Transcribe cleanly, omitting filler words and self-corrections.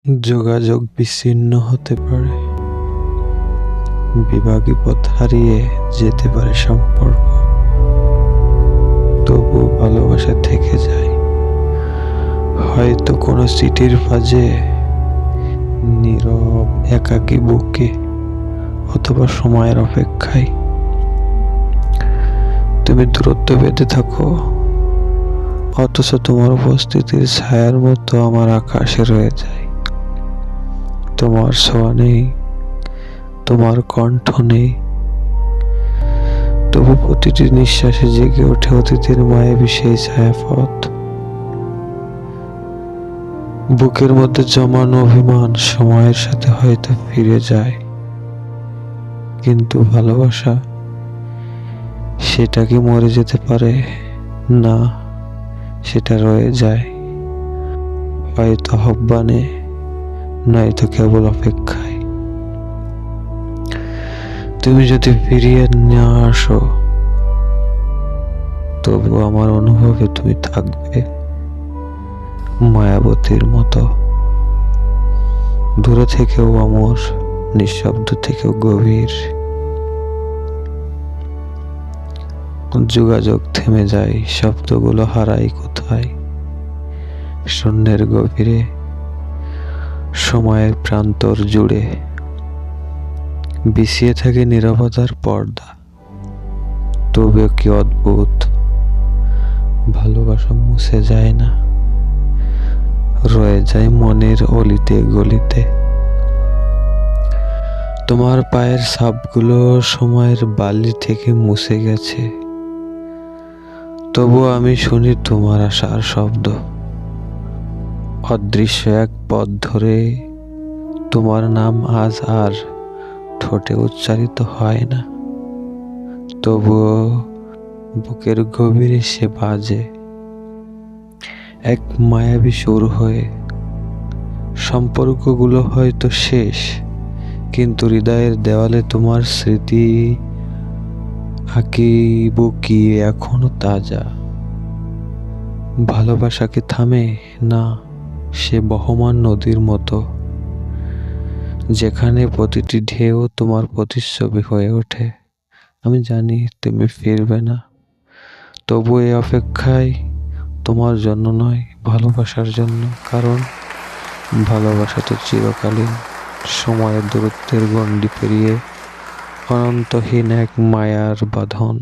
যোগাযোগ বিচ্ছিন্ন হতে পারে, বিভাগী পথ হারিয়ে যেতে পারে সম্পর্ক, তবু ভালোবাসা থেকে যায়। হয়তো কোনো চিঠির ফাঁজে, নীরব একাকী বুকে, অথবা সময়ের অপেক্ষায়। তুমি দূরত্ব বেঁধে থাকো, অথচ তোমার উপস্থিতির ছায়ার মতো আমার আকাশে রয়ে যায়। তোমার ছোঁয়া নেই, তোমার কণ্ঠ নেই, তবু প্রতিটি নিঃশ্বাসে জেগে ওঠে অতীতের মায়াবী সেই ছায়াপথ। বুকের মধ্যে জমানো অভিমান সময়ের সাথে হয়তো ফিরে যায়, কিন্তু ভালোবাসা সেটা কি মরে যেতে পারে? না, সেটা রয়ে যায়, হয়তো আহ্বানে, নয়তো কেবল অপেক্ষায়। তুমি যদি ফিরিয়ে না আসো, তবু আমার অনুভবে তুমি থাকবে মায়াবতীর মতো, দূরে থেকেও অমর, নিঃশব্দ থেকেও গভীর। যোগাযোগ থেমে যায়, শব্দগুলো হারাই কোথায়, শূন্যের গভীরে, সময়ের প্রান্তর জুড়ে বিছিয়ে থাকে নীরবতার পর্দা। তবে কি অদ্ভুত, ভালোবাসা মুছে যায় না, রয়ে যায় মনের অলিতে গলিতে। তোমার পায়ের ছাপগুলো সময়ের বালি থেকে মুছে গেছে, তবু আমি শুনি তোমার আসার শব্দ। অদৃশ্য এক পথ ধরে তোমার নাম আজ আর ঠোঁটে উচ্চারিত হয় না, তবুও বুকের গভীরে সে বাজে এক মায়াবী সুর হয়ে। সম্পর্কগুলো হয়তো শেষ, কিন্তু হৃদয়ের দেওয়ালে তোমার স্মৃতি আঁকি বুকি এখনো তাজা। ভালোবাসা কি থামে? না, সে বহমান নদীর মতো, যেখানে প্রতিটি ঢেউ তোমার প্রতিচ্ছবি হয়ে ওঠে। আমি জানি তুমি ফিরবে না, তবু এই অপেক্ষায়, তোমার জন্য নয়, ভালোবাসার জন্য। কারণ ভালোবাসা তো চিরকালীন, সময়ের দূরত্বের গণ্ডি পেরিয়ে অনন্তহীন এক মায়ার বাঁধন।